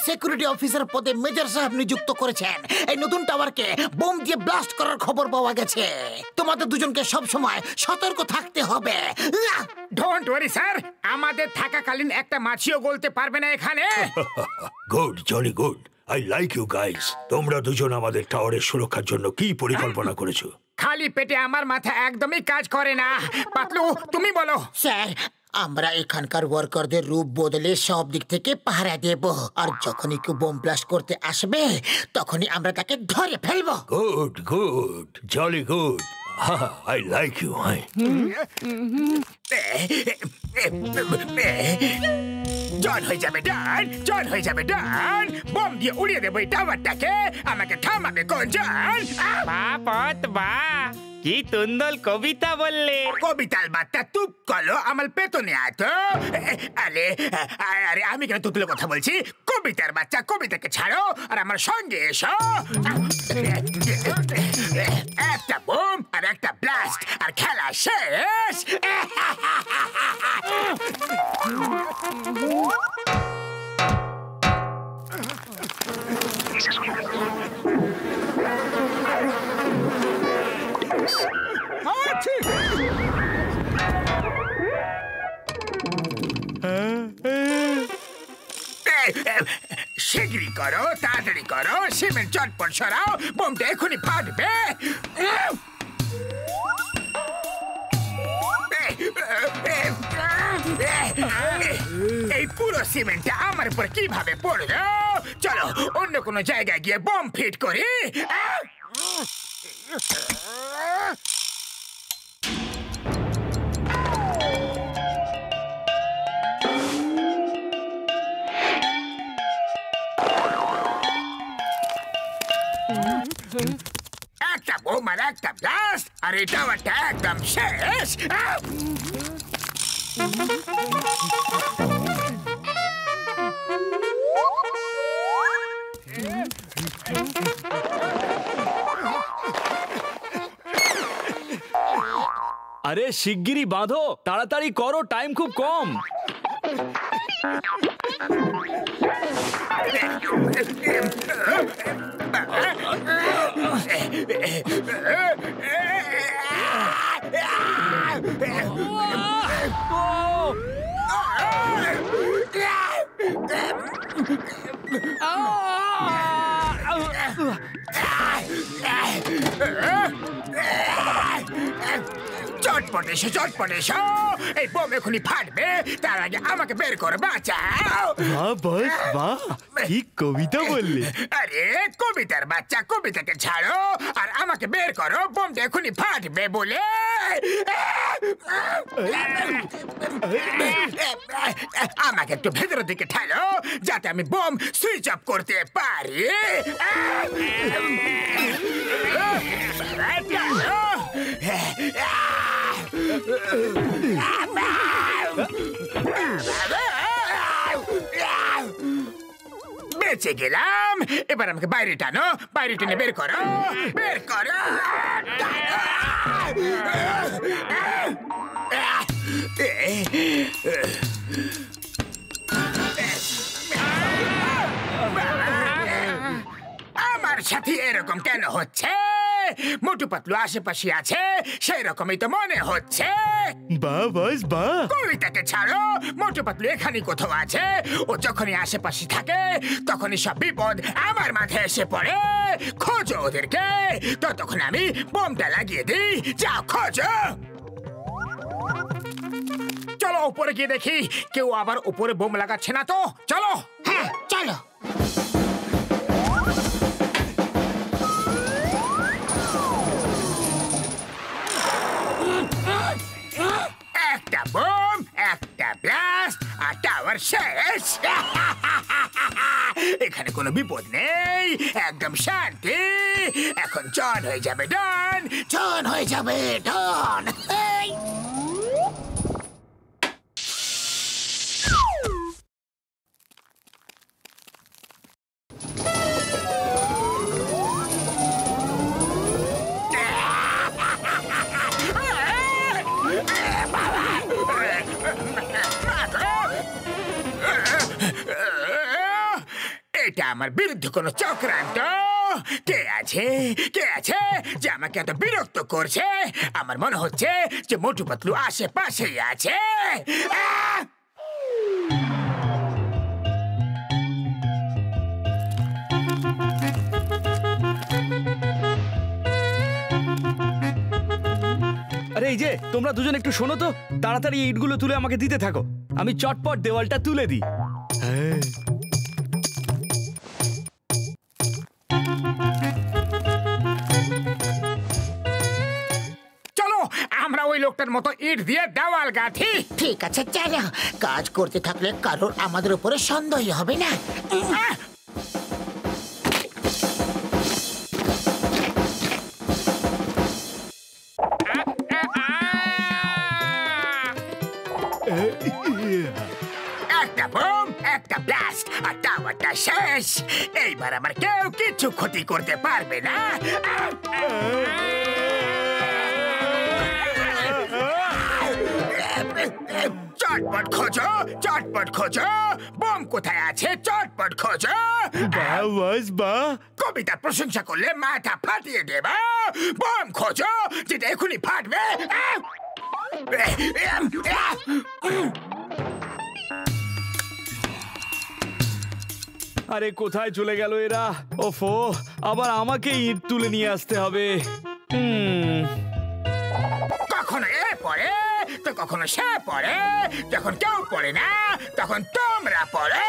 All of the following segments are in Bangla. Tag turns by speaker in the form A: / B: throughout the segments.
A: সিকিউরিটি অফিসার পদে মেজর সাহেব নিযুক্ত করেছেন। এই নতুন টাওয়ারকে বোম দিয়ে ব্লাস্ট করার খবর পাওয়া গেছে। তোমাদের দুজনকে সব সময় সতর্ক থাকতে হবে।
B: ডোন্ট ওয়ারি স্যার, আমাদের থাকাকালীন একটা মাছিও গলতে পারবে না এখানে।
C: Good, jolly good. I like you guys. তোমরা দুজন আমাদের টাওয়ারের সুরক্ষার জন্য কি পরিকল্পনা করেছো?
B: খালি পেটে আমার মাথা একদমই কাজ করে না। পাতলু, তুমি বলো।
A: স্যার, আমরা এখানকার ওয়ার্কারদের রূপ বদলে সব দিক থেকে পাহারা দেব, আর যখনই কেউ বোম ব্লাস্ট করতে আসবে তখনই আমরা তাকে ধরে ফেলবো।
C: Good good, jolly good. I like you.
B: জন হয়ে যাবে ডান, জন হয়ে যাবে ডান। বোম দিয়ে উড়িয়ে দেবো এই টাওয়ারটাকে। আমাকে থামাবে কোন জন?
D: কি তুন্দল কবিতা বললে।
B: কবিতার বার্তা তুপ করো, আমার পেতনে আতো। আরে আরে আমি কেন তুতলে কথা বলছি? কবিতার বাচ্চা, কবিতাকে ছাড়ো আর আমার সঙ্গে এসো। একটা বোম আর একটা ব্লাস্ট আর খেলা শেষ। শিগগিরি করো, তাড়াতাড়ি করো, সিমেন্ট চটপট সরাও, বোমটা এখনই ফাটবে। এই পুরো সিমেন্টটা আমার উপর কিভাবে পড়লো? চলো অন্য কোনো জায়গায় গিয়ে বোম ফিট করি। একটা বোম আর একটা ব্লাস্ট আর এই টাওয়ারটা একদম শেষ।
E: আরে শিগগিরই বাঁধো, তাড়াতাড়ি করো, টাইম খুব কম।
B: চটপট এসো, চটপট এসো। এই বোম এখনই ফাটবে, তার আগে আমাকে বের করে বাঁচাও।
E: বাহ বস বাহ, কি কবিতা বললে।
B: আরে কবিতার বাচ্চা, কবিতাকে ছাড়ো আর আমাকে বের করো, বোমটা এখনই ফাটবে বলে। আমাকে একটু ভেতরের দিকে ঠেলো যাতে আমি বোম সুইচ অফ করতে পারি। বেঁচে গেলাম। এবার আমাকে বাইরে টানো, বাইরে টেনে বের করো, বের করো। আমার সাথে এরকম কেন হচ্ছে? মোটু পাতলু আশেপাশে আছে, সেই রকমই তো মনে হচ্ছে।
E: বাহ বস বাহ।
B: কবিতাকে ছাড়ো, মোটু পাতলু এখানে কোথাও আছে। ও যখনই আশেপাশে থাকে তখনই সব বিপদ আমার মাথায় এসে পড়ে। খোঁজো ওদেরকে, ততক্ষণ আমি বোমটা লাগিয়ে দিই। যাও খোঁজো। চলো উপরে গিয়ে দেখি কেউ আবার উপরে বোম লাগাচ্ছে না তো। চলো।
A: হ্যাঁ চলো।
B: একটা বোম, একটা ব্লাস্ট আর টাওয়ার শেষ। এখানে কোনো বিপদ নেই, একদম শান্তি। এখন জন হয়ে যাবে ডন,
A: জন হয়ে যাবে ডন।
B: এটা আমার বিরুদ্ধে কোনো চক্রান্ত। কে আছে যে আমাকে এত বিরক্ত করছে? আমার মনে হচ্ছে যে মোটু পাতলু আশেপাশেই আছে।
E: আরে এই যে তোমরা দুজন একটু শোনো তো, তাড়াতাড়ি ইটগুলো তুলে আমাকে দিতে থাকো, আমি চটপট দেওয়ালটা তুলে দিই।
B: চলো আমরা ওই লোকটার মতো ইট দিয়ে দেওয়াল গাঁথি।
A: ঠিক আছে চলো, কাজ করতে থাকলে কারোর আমাদের উপরে সন্দেহ হবে না।
B: একটা বোম, একটা ব্লাস্ট, আর টাওয়ারটা শেষ। এইবার আমার কেউ কিছু ক্ষতি করতে পারবে না। চটপট খোঁজো, চটপট খোঁজো, বোম কোথায় আছে? চটপট খোঁজো। কবিতার প্রশংসা করলে মাথা ফাটিয়ে দেব। বোম খোঁজো যেটা এখনই ফাটবে।
E: আরে কোথায় চলে গেল এরা? ওফো, আবার আমাকে ইট তুলে নিয়ে আসতে হবে।
B: কখনো এ পড়ে তো কখনো সে পড়ে। যখন কেউ পড়ে না তখন তোমরা পড়ো।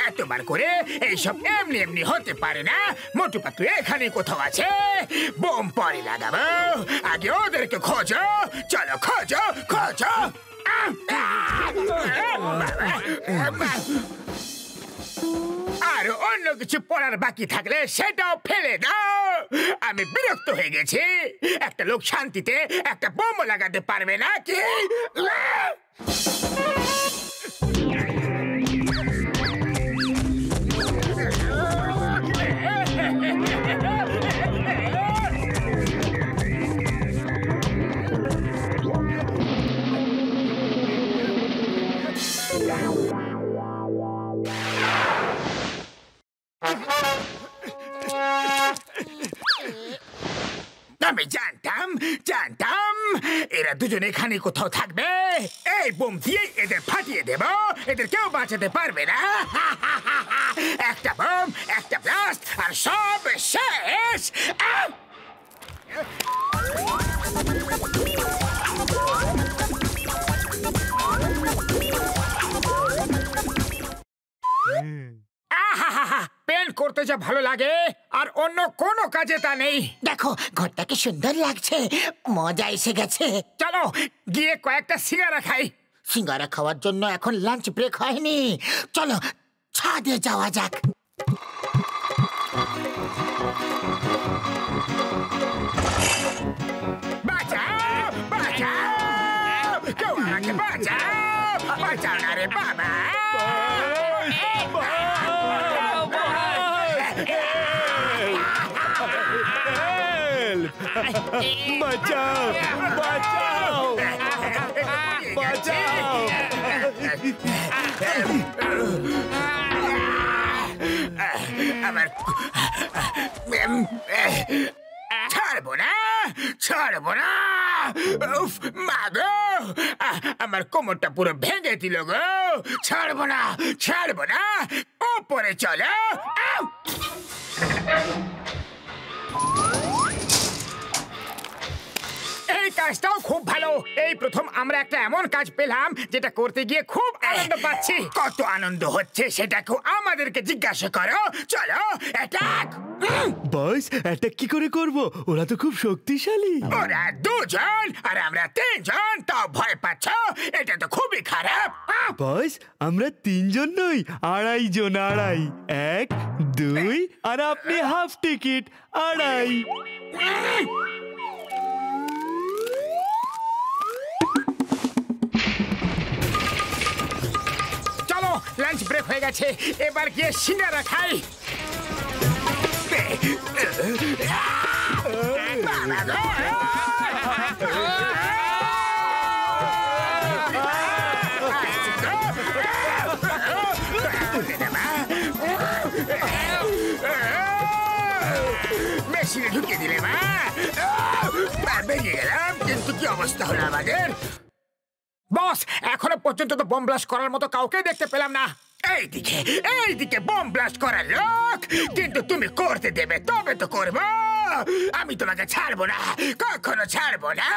B: এতবার করে এইসব এমনি এমনি হতে পারে না। মোটু পাতলু এখানে কোথাও আছে। বোম পরে লাগাবো, আগে ওদেরকে খোঁজো। চলো খোঁজো খোঁজো। আর অন্য কিছু পড়ার বাকি থাকলে সেটাও ফেলে দাও। আমি বিরক্ত হয়ে গেছি। একটা লোক শান্তিতে একটা বোম লাগাতে পারবে না কি? আমি জানতাম এরা দুজন এখানে কোথাও থাকবে। এই বোম দিয়ে এদের ফাটিয়ে দেব, এদের কেউ বাঁচাতে পারবে না। একটা বোম, একটা ব্লাস্ট, আর সব শেষ। পেন করতে যা ভালো লাগে আর অন্য কোনো কাজে তা নেই।
A: দেখো ঘরটাকে সুন্দর লাগছে, মজা এসে গেছে।
B: চলো গিয়ে কয়েকটা সিঙ্গারা খাই।
A: সিঙ্গারা খাওয়ার জন্য এখন লাঞ্চ ব্রেক হয়নি। চলো ছাদে যাওয়া যাক।
B: বাঁচাও বাঁচাও, কেউ আমাকে বাঁচাও, বাঁচাও না রে বাবা।
E: বাঁচাও বাঁচাও বাঁচাও।
B: আমার ছাড়বো না, ছাড়বো না। উফ মা গো, আমার কোমরটা পুরো ভেঙে দিল গো। ছাড়বো না, ছাড়বো না। ওপরে চলো। এই কাজটাও খুব ভালো। এই প্রথম আমরা একটা এমন কাজ পেলাম যেটা করতে গিয়ে খুব আনন্দ পাচ্ছি। কত আনন্দ হচ্ছে সেটা কেউ আমাদেরকে জিজ্ঞাসা করো। চলো অ্যাটাক।
E: বস, অ্যাটাক কি করে করব? ওরা তো খুব শক্তিশালী।
B: ওরা দুজন আর আমরা তিনজন, তাও ভয় পাচ্ছ? এটা তো খুবই খারাপ।
E: বস, আমরা তিনজন নই, আড়াই জন। আড়াই, 1 2 আর আপনি হাফ টিকিট, আড়াই।
B: চলো লাঞ্চ ব্রেক হয়ে গেছে, এবার গিয়ে সিঙ্গারা খাই। বাবা গো! মেশিনে ঢুকিয়ে দিলে মা। বেরিয়ে গেলাম, কিন্তু কি অবস্থা হলো আমাদের। বস, এখনো পর্যন্ত তো বোম ব্লাস্ট করার মতো কাউকে দেখতে পেলাম না। এইদিকে বোম ব্লাস্ট করার লোক, কিন্তু তুমি করতে দেবে তবে তো করবো। আমি তোমাকে ছাড়বো না, কখনো ছাড়বো না।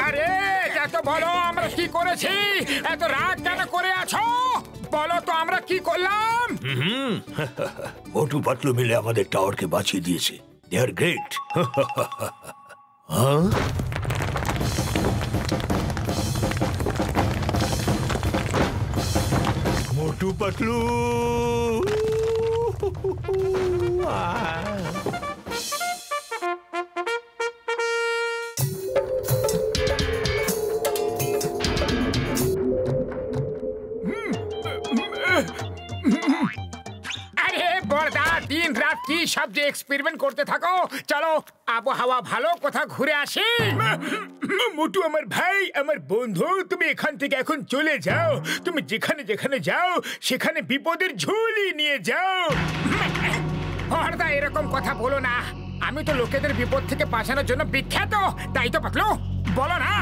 B: আরে যা তো বলো, আমরা কি করেছি? এত রাগ কেন করে আছো? বলো তো আমরা কি করলাম?
C: মোটু পাতলু মিলে আমাদের টাওয়ারকে বাঁচিয়ে দিয়েছে। দে আর গ্রেট। মোটু পাতলু।
B: আরে বড়দা, দিন রাত কি সব যে এক্সপেরিমেন্ট করতে থাকো। চলো আবহাওয়া ভালো, কোথাও ঘুরে আসি। মোটু আমার ভাই, আমার বন্ধু, তুমি এখান থেকে এখন চলে যাও। তুমি যেখানে যেখানে যাও সেখানে বিপদের ঝুলি নিয়ে যাও। বড়দা, এরকম কথা বলো না। আমি তো লোকেদের বিপদ থেকে বাঁচানোর জন্য বিখ্যাত, তাই তো পাতলু বলো না।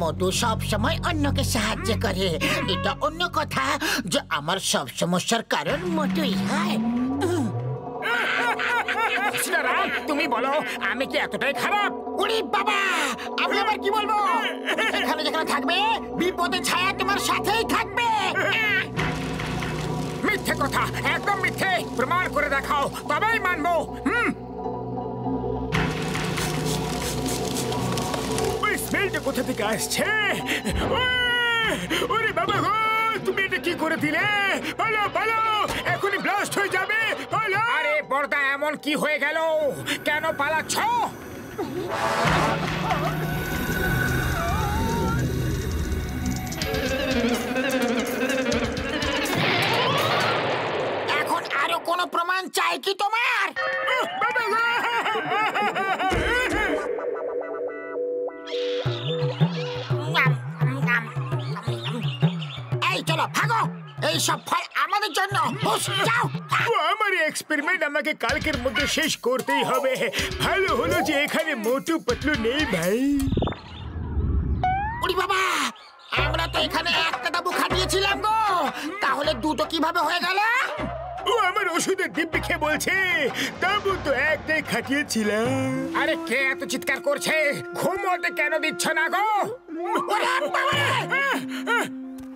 A: মোটু সব সময় অন্যকে সাহায্য করে। এটা অন্য কথা যে আমার সব সমস্যার কারণ মোটুই হয়।
B: তুমি বলো, আমি কি এতটাই খারাপ?
A: ওরে বাবা, আমি আবার কি বলবো? এখানে যেখানে থাকবে বিপদের ছায়া তোমার সাথেই থাকবে।
B: মিথ্যে কথা, একদম মিথ্যে। প্রমাণ করে দেখাও, তবেই মানবো। ওই স্মেলটা কোথা থেকে আসছে? ওরে বাবা গো, তুমি এটা কি করে দিলে? বলো বলো, এখনই ব্লাস্ট হয়ে যাবে। বলো। আরে বড়দা, এমন কি হয়ে গেল? কেন পালাচ্ছ?
A: এখন আরো কোনো প্রমাণ চাই কি তোমার? এই চলো ভাগো, এই সব ফল আমাদের জন্য। যাও।
B: আমার এক্সপেরিমেন্ট আমাকে কালকের মধ্যে শেষ করতেই হবে। ভালো হলো যে এখানে মোটু পাতলু নেই ভাই।
A: ওরে বাবা, আমরা তো এখানে একটা তাবু খাটিয়েছিলাম গো, তাহলে দুটো কিভাবে হয়ে গেল?
B: ও আমার ওষুধের দিব্যি খেয়ে বলছে তাবু তো একটাই খাটিয়েছিলাম। আরে কে এত চিৎকার করছে? ঘুমোতে কেন দিচ্ছ না গো?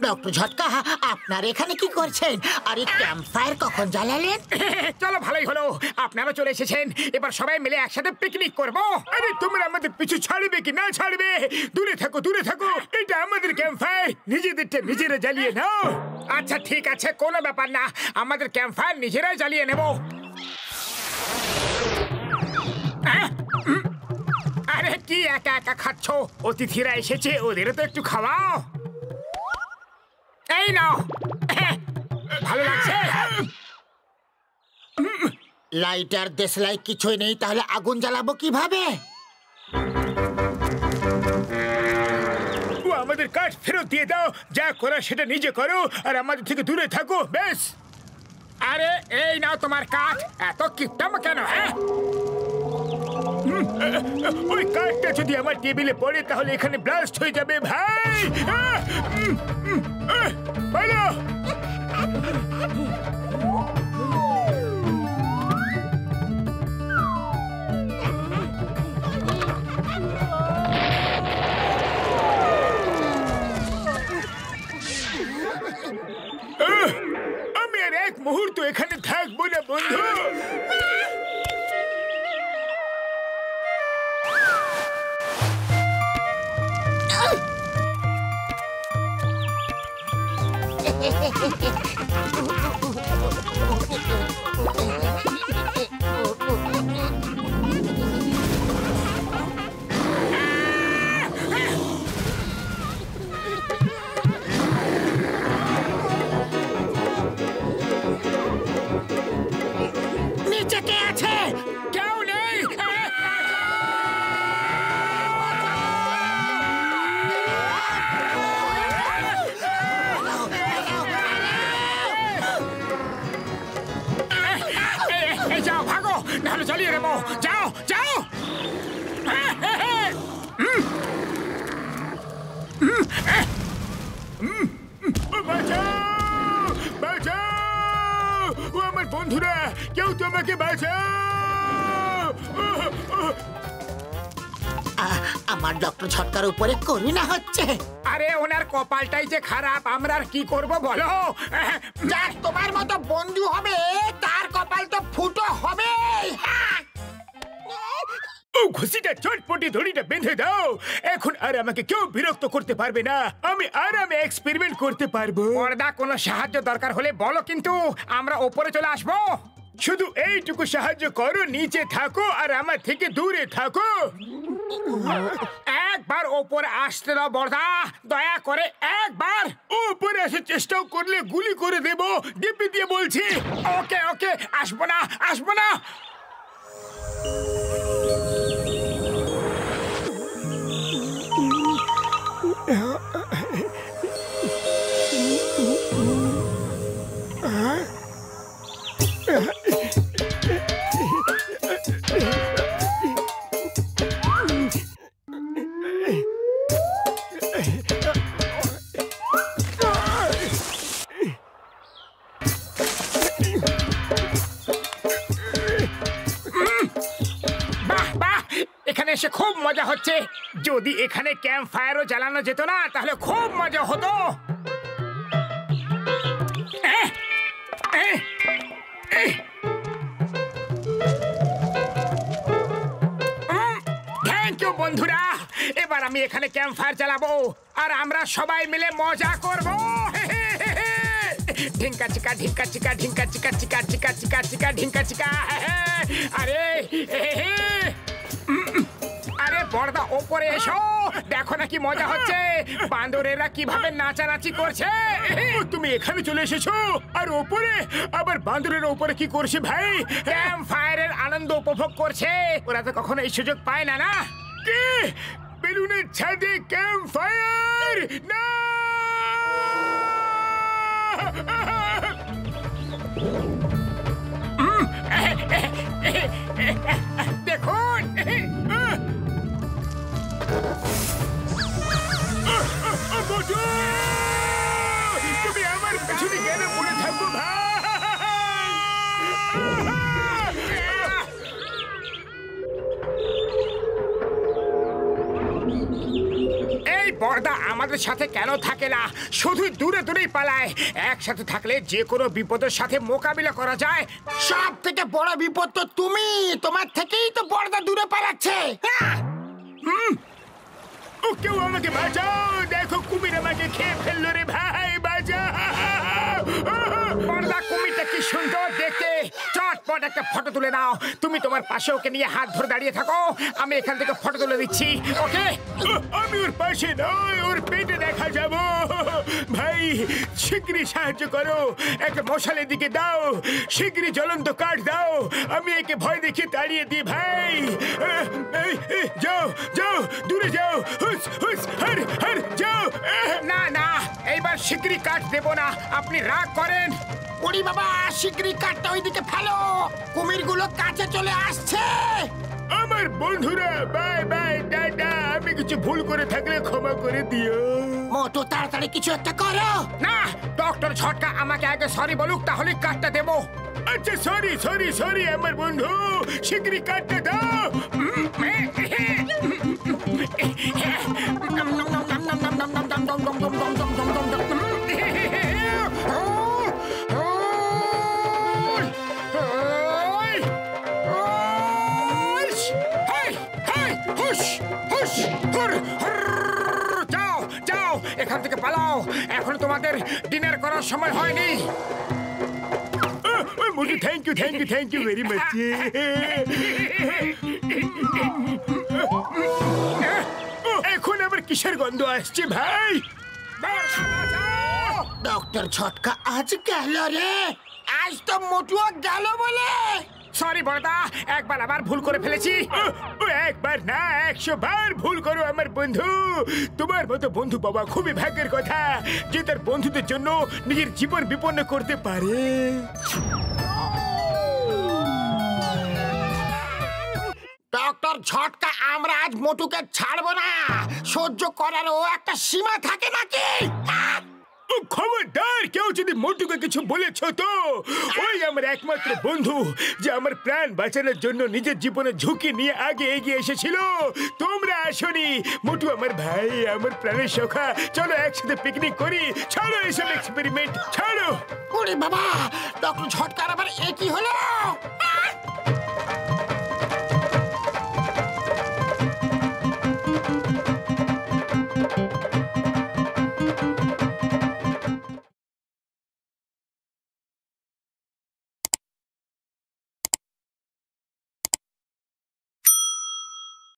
A: ডক্টর ঝটকা, আপনার এখানে কি করছেন? আর এই ক্যাম্প ফায়ার কখন জ্বালালেন?
B: চলো ভালোই হলো, আপনারা চলে এসেছেন। এবার সবাই মিলে একসাথে পিকনিক করবো। আরে তোমরা আমাদের পিছু ছাড়বে কি না ছাড়বে? দূরে থাকো, দূরে থাকো। এটা আমাদের ক্যাম্প ফায়ার, নিজেদেরটা নিজেরা জ্বালিয়ে নাও। আচ্ছা ঠিক আছে, কোনো ব্যাপার না, আমাদের ক্যাম্প ফায়ার নিজেরাই জ্বালিয়ে নেব। আরে কি একা একা খাচ্ছ? অতিথিরা এসেছে, ওদেরও তো একটু খাওয়াও। এই নাও, ভালো লাগছে?
A: লাইটার দেশলাই কিছুই নেই, তাহলে আগুন জ্বালাবো কিভাবে?
B: ও আমাদের কাঠ ফেরত দিয়ে দাও। যা করার সেটা নিজে করো, আর আমাদের থেকে দূরে থাকো, বেশ? আরে এই নাও তোমার কাঠ। এত কিপটাম কেন? ওই কাঠটা যদি আমার টেবিলে পড়ে তাহলে এখানে ব্লাস্ট হয়ে যাবে ভাই। বলো। আমি আর এক মুহূর্ত এখানে থাকবো না বন্ধু। নিচে কে আছে? কেউ নেই। ভালো চালিয়ে দেবো। যাও যাও। বাঁচাও বাঁচাও, ও আমার বন্ধুরা, কেউ তো আমাকে বাঁচাও।
A: আমার ডক্টর ছটকার উপরে করুণা হচ্ছে।
B: আরে ওনার কপালটাই যে খারাপ, আমরা আর কি করব বলো।
A: যার তোমার মতো বন্ধু হবে তার কপাল তো ফুটো হবে।
B: ও ঘুষিটা চটপটি দড়িটা বেঁধে দাও। এখন আর আমাকে কেউ বিরক্ত করতে পারবে না, আমি আরামে এক্সপেরিমেন্ট করতে পারবো। পর্দা, কোনো সাহায্য দরকার হলে বলো, কিন্তু আমরা ওপরে চলে আসবো। শুধু এইটুকু সাহায্য করো, নিচে থাকো আর আমার থেকে দূরে থাকো। একবার ওপরে আসতে দাও বর্দা, দয়া করে একবার। ওপরে আসার চেষ্টাও করলে গুলি করে দেব, দিব্যি দিয়ে বলছি। ওকে ওকে, আসবো না আসবো না। এখানে এসে খুব মজা হচ্ছে। যদি এখানে ক্যাম্প ফায়ারও জ্বালানো যেত না তাহলে খুব মজা হতো। থ্যাংক ইউ বন্ধুরা, এবার আমি এখানে ক্যাম্প ফায়ার জ্বালাবো আর আমরা সবাই মিলে মজা করবো। ঢিঙ্কা চিকা ঢিঙ্কা চিকা ঢিঙ্কা চিকা চিকা চিকা চিকা চিকা ঢিঙ্কা চিকা। আরে আরে বর্দা, ওপরে এসো, দেখো না কি মজা হচ্ছে। বান্দরেরা কিভাবে নাচানাচি করছে। তুমি এখানে চলে এসেছো আর ওপরে আবার বান্দরের ওপরে কি করছে ভাই? ক্যাম্প ফায়ারের আনন্দ উপভোগ করছে। ওরা তো কখনো এই সুযোগ পায় না। না কি বেলুনের ছাদে ক্যাম্প ফায়ার? না দেখুন, তুমি আমার পেছনে কেন পড়ে থাকবো ভাই? এই পর্দা আমাদের সাথে কেন থাকে না? শুধু দূরে দূরেই পালায়। একসাথে থাকলে যে কোনো বিপদের সাথে মোকাবিলা করা যায়।
A: সব থেকে বড় বিপদ তো তুমি, তোমার থেকেই তো পর্দা দূরে পালাচ্ছে।
B: ও কেউ আমাকে বাঁচাও, দেখো কুমির আমাকে খেয়ে ফেললো রে ভাই, বাঁচাও। পর্দা, কুমিরটা কি সুন্দর দেখতে। চটপট একটা ফটো তুলে নাও। তুমি তোমার পাশে ওকে নিয়ে হাত ধরে দাঁড়িয়ে থাকো, আমি এখান থেকে ফটো তুলে দিচ্ছি। ওকে? আমি ওর পাশে নয়, ওর পেটে দেখা যাব। ভাই শিগগিরই সাহায্য করো, একটা মশালের দিকে দাও, শিগগিরই জ্বলন্ত কাঠ দাও, আমি একে ভয় দেখে তাড়িয়ে দিই ভাই। যাও যাও, দূরে যাও, হুস হুস হর হর যাও। না না, এইবার শিগগিরই কাঠ দেব না, আপনি রাগ করেন।
A: ওরে বাবা, শিগগিরই কাঠটা ওইদিকে ফেলো, কুমিরগুলো কাছে চলে আসছে।
B: আমার বন্ধুরা, বাই বাই, টাটা। আমি কিছু ভুল করে থাকলে ক্ষমা করে দিও।
A: মোটু, তাড়াতাড়ি কিছু একটা করো।
B: না, ডক্টর ছটকা আমাকে আগে সরি বলুক, তাহলে কাঠটা দেবো। আচ্ছা সরি সরি সরি আমার বন্ধু, শিগগিরই কাঠটা দাও। যাও যাও, এখান থেকে পালাও, এখন তোমাদের ডিনার করার সময় হয়নি। মুঝে থ্যাংক ইউ ভেরি মাচ। এখন আবার কিসের গন্ধ আসছে ভাই?
A: ডক্টর ছটকা আজ গেল রে, আজ তো মোটুও গেল বলে।
B: সরি বড়দা, একবার আবার ভুল করে ফেলেছি। একবার না, 100 বার ভুল করো আমার বন্ধু। তোমার মতো বন্ধু বাবা খুবই ভাগ্যের কথা, যে তার বন্ধুদের জন্য নিজের জীবন বিপন্ন করতে পারে।
A: ডক্টর ঝটকা, আমরা আজ মোটুকে ছাড়বো না। সহ্য করারও একটা সীমা থাকে নাকি?
B: খবরদার, কেউ যদি মোটুকে কিছু বলেছ তো, ওই আমার একমাত্র বন্ধু যে আমার প্রাণ বাঁচানোর জন্য নিজের জীবনে ঝুঁকি নিয়ে আগে এগিয়ে এসেছিল। তোমরা আসনি। মোটু আমার ভাই, আমার প্রাণের সখা। চলো একসাথে পিকনিক করি। ছাড়ো এসব এক্সপেরিমেন্ট, ছাড়ো।
A: ওরে বাবা, ডক্টর ঝটকার আবার একই হলো।